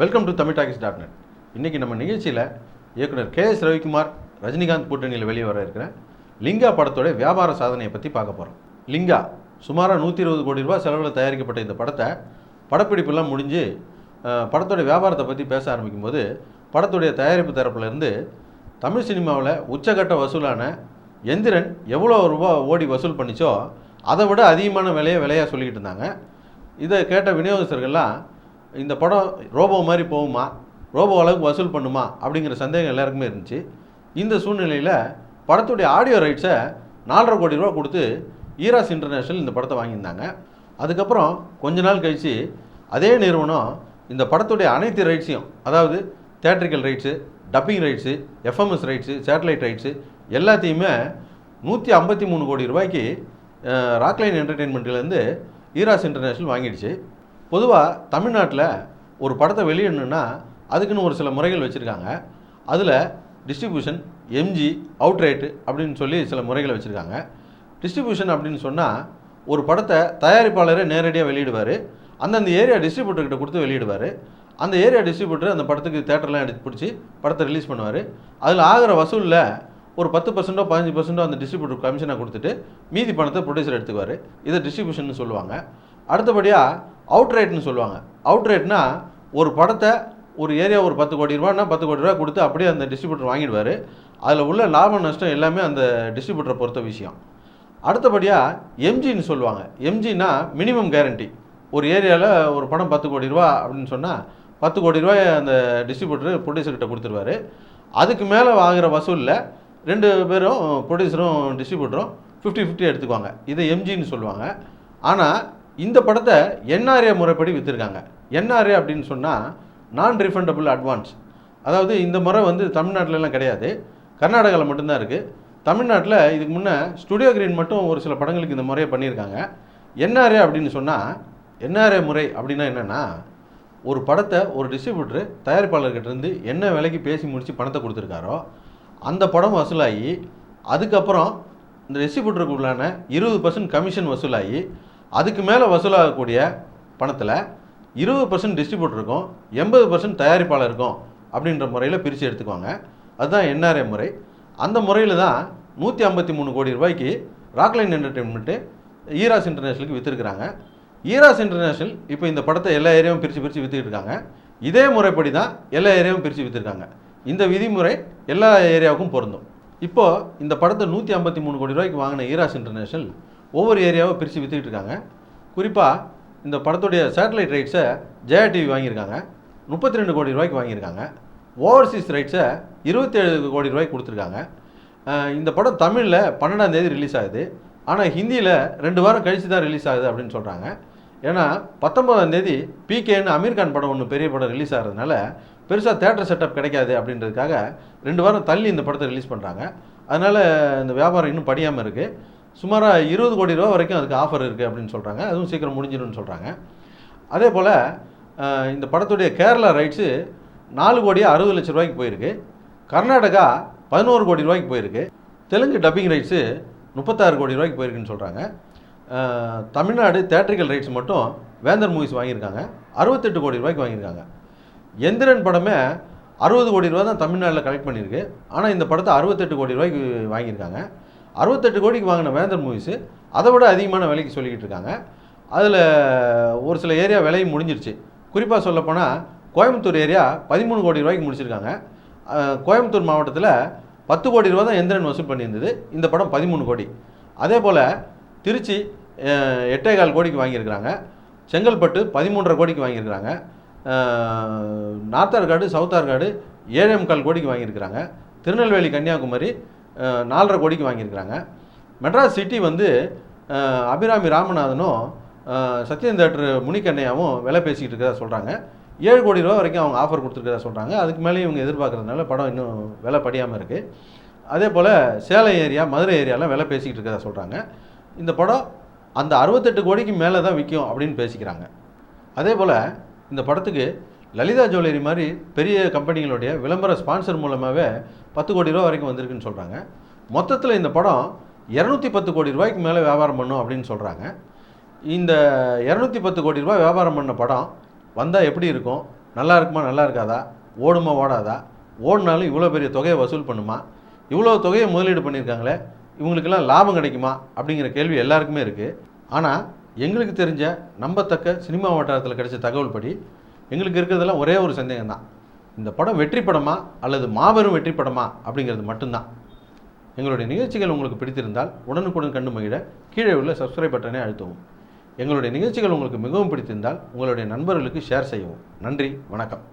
Welcome to தமிழ்டாக்கிஸ்.net. இன்றைக்கி நம்ம நிகழ்ச்சியில் இயக்குனர் KS ரவிக்குமார் ரஜினிகாந்த் கூட்டணியில் வெளியே வர இருக்கிற லிங்கா படத்தோட வியாபார சாதனையை பற்றி பார்க்க போகிறோம். லிங்கா சுமாராக 120 கோடி ரூபாய் செலவில் தயாரிக்கப்பட்ட இந்த படத்தை படப்பிடிப்பெல்லாம் முடிஞ்சு படத்தோட வியாபாரத்தை பற்றி பேச ஆரம்பிக்கும்போது படத்துடைய தயாரிப்பு தரப்புலேருந்து தமிழ் சினிமாவில் உச்சகட்ட வசூலான எந்திரன் எவ்வளோ ரூபா ஓடி வசூல் பண்ணிச்சோ அதை விட அதிகமான விலையாக சொல்லிக்கிட்டு இருந்தாங்க. இதை கேட்ட விநியோகஸ்தர்கள்லாம் இந்த படம் ரோபோ மாதிரி போகுமா, ரோபோ அளவுக்கு வசூல் பண்ணுமா அப்படிங்கிற சந்தேகம் எல்லாருக்குமே இருந்துச்சு. இந்த சூழ்நிலையில் படத்துடைய ஆடியோ ரைட்ஸை 4.5 கோடி ரூபா கொடுத்து ஈராஸ் இன்டர்நேஷ்னல் இந்த படத்தை வாங்கியிருந்தாங்க. அதுக்கப்புறம் கொஞ்ச நாள் கழித்து அதே நிறுவனம் இந்த படத்துடைய அனைத்து ரைட்ஸையும், அதாவது theatrical rights, dubbing rights, FMS rights, satellite rights எல்லாத்தையுமே 153 கோடி ரூபாய்க்கு ராக்லைன் என்டர்டெயின்மெண்ட்லேருந்து ஈராஸ் இன்டர்நேஷ்னல் வாங்கிடுச்சு. பொதுவாக தமிழ்நாட்டில் ஒரு படத்தை வெளியிடணுன்னா அதுக்குன்னு ஒரு சில முறைகள் வச்சுருக்காங்க. அதில் டிஸ்ட்ரிபியூஷன், எம்ஜி, அவுட்ரேட்டு அப்படின்னு சொல்லி சில முறைகளை வச்சுருக்காங்க. டிஸ்ட்ரிபியூஷன் அப்படின்னு சொன்னால் ஒரு படத்தை தயாரிப்பாளரே நேரடியாக வெளியிடுவார், அந்தந்த ஏரியா டிஸ்ட்ரிபியூட்டர்கிட்ட கொடுத்து வெளியிடுவார். அந்த ஏரியா டிஸ்ட்ரிபியூட்டர் அந்த படத்துக்கு தேட்டர்லாம் எடுத்து பிடிச்சி படத்தை ரிலீஸ் பண்ணுவார். அதில் ஆகிற வசூலில் ஒரு 10%, 15% அந்த டிஸ்ட்ரிபியூட்டர் கமிஷனாக கொடுத்துட்டு மீதி பணத்தை ப்ரொடியூசர் எடுத்துக்குவார். இதை டிஸ்ட்ரிபியூஷன் சொல்லுவாங்க. அடுத்தபடியாக அவுட்ரேட்னு சொல்லுவாங்க. அவுட்ரேட்னா ஒரு படத்தை ஒரு ஏரியா ஒரு 10 கோடி ரூபான்னா 10 கோடி ரூபா கொடுத்து அப்படியே அந்த டிஸ்ட்ரிபியூட்டர் வாங்கிடுவார். அதில் உள்ள லாபம் நஷ்டம் எல்லாமே அந்த டிஸ்ட்ரிபியூட்டரை பொறுத்த விஷயம். அடுத்தபடியாக எம்ஜின்னு சொல்லுவாங்க. எம்ஜின்னா மினிமம் கேரண்டி. ஒரு ஏரியாவில் ஒரு படம் 10 கோடி ரூபா அப்படின்னு சொன்னால் 10 கோடி ரூபாய் அந்த டிஸ்ட்ரிபியூட்டர் ப்ரொடியூசர்கிட்ட கொடுத்துருவார். அதுக்கு மேலே வாங்குகிற வசூலில் 2 பேரும் ப்ரொடியூசரும் டிஸ்ட்ரிபியூட்டரும் 50-50 எடுத்துக்குவாங்க. இதை எம்ஜின்னு சொல்லுவாங்க. ஆனால் இந்த படத்தை என்ஆர்ஏ முறைப்படி விற்றுருக்காங்க. என்ஆர்ஏ அப்படின்னு சொன்னால் நான் ரீஃபண்டபிள் அட்வான்ஸ். அதாவது இந்த முறை தமிழ்நாட்டிலலாம் கிடையாது, கர்நாடகாவில் மட்டும்தான் இருக்குது. தமிழ்நாட்டில் இதுக்கு முன்னே ஸ்டுடியோ கிரீன் மட்டும் ஒரு சில படங்களுக்கு இந்த முறையை பண்ணியிருக்காங்க. என்ஆர்ஏ அப்படின்னு சொன்னால், என்ஆர்ஏ முறை அப்படின்னா என்னென்னா, ஒரு படத்தை ஒரு டிஸ்ட்ரிபியூட்டர் தயாரிப்பாளர்கிட்டேருந்து என்ன விலைக்கு பேசி முடித்து பணத்தை கொடுத்துருக்காரோ அந்த படம் வசூலாகி அதுக்கப்புறம் இந்த டிஸ்ட்ரிபியூட்டருக்கு உள்ளான 20% கமிஷன் வசூலாகி அதுக்கு மேலே வசூலாகக்கூடிய பணத்தில் 20% டிஸ்ட்ரிபியூட்டருக்கும் 80% தயாரிப்பாளருக்கும் அப்படின்ற முறையில் பிரித்து எடுத்துக்குவாங்க. அதுதான் என்ஆர்ஏ முறை. அந்த முறையில் தான் 153 கோடி ரூபாய்க்கு ராக்லைன் என்டர்டெயின்மெண்ட்டு ஈராஸ் இன்டர்நேஷ்னலுக்கு விற்றுருக்குறாங்க. ஈராஸ் இன்டர்நேஷ்னல் இப்போ இந்த படத்தை எல்லா ஏரியாவும் பிரித்து விற்றுக்கிட்டு இருக்காங்க. இதே முறைப்படி தான் எல்லா ஏரியாவும் பிரித்து விற்றுருக்காங்க. இந்த விதிமுறை எல்லா ஏரியாவுக்கும் பொருந்தும். இப்போது இந்த படத்தை 153 கோடி ரூபாய்க்கு வாங்கின ஈராஸ் இன்டர்நேஷ்னல் ஒவ்வொரு ஏரியாவை பிரித்து விற்றுக்கிட்டு இருக்காங்க. குறிப்பாக இந்த படத்துடைய சேட்டலைட் ரைட்ஸை ஜெயா டிவி வாங்கியிருக்காங்க, 32 கோடி ரூபாய்க்கு வாங்கியிருக்காங்க. ஓவர்சீஸ் ரைட்ஸை 27 கோடி ரூபாய்க்கு கொடுத்துருக்காங்க. இந்த படம் தமிழில் 12ஆம் தேதி ரிலீஸ் ஆகுது. ஆனால் ஹிந்தியில் 2 வாரம் கழித்து தான் ரிலீஸ் ஆகுது அப்படின்னு சொல்கிறாங்க. ஏன்னா 19ஆம் தேதி பிகேன்னு அமீர்கான் படம் ஒன்று பெரிய படம் ரிலீஸ் ஆகிறதுனால பெருசாக தேட்டர் செட்டப் கிடைக்காது அப்படின்றதுக்காக 2 வாரம் தள்ளி இந்த படத்தை ரிலீஸ் பண்ணுறாங்க. அதனால் இந்த வியாபாரம் இன்னும் படியாமல் இருக்குது. சுமாராக 20 கோடி ரூபா வரைக்கும் அதுக்கு ஆஃபர் இருக்குது அப்படின்னு சொல்கிறாங்க. அதுவும் சீக்கிரம் முடிஞ்சிடும்னு சொல்கிறாங்க. அதே போல் இந்த படத்துடைய கேரளா ரைட்ஸு 4 கோடியே 60 லட்ச ரூபாய்க்கு போயிருக்கு. கர்நாடகா 11 கோடி ரூபாய்க்கு போயிருக்கு. தெலுங்கு டப்பிங் ரைட்ஸு 36 கோடி ரூபாய்க்கு போயிருக்குன்னு சொல்கிறாங்க. தமிழ்நாடு தேட்ரிக்கல் ரைட்ஸ் மட்டும் வேந்தர் மூவிஸ் வாங்கியிருக்காங்க, 68 கோடி ரூபாய்க்கு வாங்கியிருக்காங்க. எந்திரன் படமே 60 கோடி ரூபா தான் தமிழ்நாட்டில் கலெக்ட் பண்ணியிருக்கு. ஆனால் இந்த படத்தை 68 கோடி ரூபாய்க்கு வாங்கியிருக்காங்க. 68 கோடிக்கு வாங்கின வேந்தர் மூவிஸு அதை விட அதிகமான விலைக்கு சொல்லிக்கிட்டு இருக்காங்க. அதில் ஒரு சில ஏரியா விலையும் முடிஞ்சிருச்சு. குறிப்பாக சொல்லப்போனால் கோயம்புத்தூர் ஏரியா 13 கோடி ரூபாய்க்கு முடிச்சிருக்காங்க. கோயம்புத்தூர் மாவட்டத்தில் 10 கோடி ரூபா தான் எந்திரன் வசூல் பண்ணியிருந்தது. இந்த படம் 13 கோடி. அதே போல் திருச்சி 8.25 கோடிக்கு வாங்கியிருக்கிறாங்க. செங்கல்பட்டு 13.5 கோடிக்கு வாங்கியிருக்கிறாங்க. நார்த் ஆர்காடு, சவுத் ஆர்காடு 7.25 கோடிக்கு வாங்கியிருக்கிறாங்க. திருநெல்வேலி, கன்னியாகுமரி 4.5 கோடிக்கு வாங்கியிருக்கிறாங்க. மெட்ராஸ் சிட்டி அபிராமி ராமநாதனும் சத்யன் தேட்டர் முனிக்கண்ணையாவும் விலை பேசிக்கிட்டு இருக்கிறதா சொல்கிறாங்க. 7 கோடி ரூபா வரைக்கும் அவங்க ஆஃபர் கொடுத்துருக்கதா சொல்கிறாங்க. அதுக்கு மேலே இவங்க எதிர்பார்க்குறதுனால படம் இன்னும் விலை படியாமல் இருக்குது. அதே போல் சேலம் ஏரியா, மதுரை ஏரியாலாம் விலை பேசிக்கிட்டு இருக்கிறதா சொல்கிறாங்க. இந்த படம் அந்த 68 கோடிக்கு மேலே தான் விற்கும் அப்படின்னு பேசிக்கிறாங்க. அதே போல் இந்த படத்துக்கு லலிதா ஜுவல்லரி மாதிரி பெரிய கம்பெனிகளுடைய விளம்பர ஸ்பான்சர் மூலமாகவே 10 கோடி ரூபா வரைக்கும் வந்திருக்குன்னு சொல்கிறாங்க. மொத்தத்தில் இந்த படம் 210 கோடி ரூபாய்க்கு மேலே வியாபாரம் பண்ணும் அப்படின்னு சொல்கிறாங்க. இந்த 210 கோடி ரூபாய் வியாபாரம் பண்ண படம் வந்தால் எப்படி இருக்கும், நல்லா இருக்குமா நல்லா இருக்காதா, ஓடுமா ஓடாதா, ஓடினாலும் இவ்வளோ பெரிய தொகையை வசூல் பண்ணுமா, இவ்வளோ தொகையை முதலீடு பண்ணியிருக்காங்களே இவங்களுக்கெல்லாம் லாபம் கிடைக்குமா அப்படிங்கிற கேள்வி எல்லாருக்குமே இருக்குது. ஆனால் எங்களுக்கு தெரிஞ்ச நம்பத்தக்க சினிமா வட்டாரத்தில் கிடைச்ச தகவல் படி எங்களுக்கு இருக்கிறதெல்லாம் ஒரே ஒரு சந்தேகம் தான். இந்த படம் வெற்றி படமா அல்லது மாபெரும் வெற்றி படமா அப்படிங்கிறது மட்டும்தான். எங்களுடைய நிகழ்ச்சிகள் உங்களுக்கு பிடித்திருந்தால் உடனுக்குடன் கண்டு மகிழ கீழே உள்ள சப்ஸ்கிரைப் பட்டனை அழுத்தவும். எங்களுடைய நிகழ்ச்சிகள் உங்களுக்கு மிகவும் பிடித்திருந்தால் உங்களுடைய நண்பர்களுக்கு ஷேர் செய்யவும். நன்றி, வணக்கம்.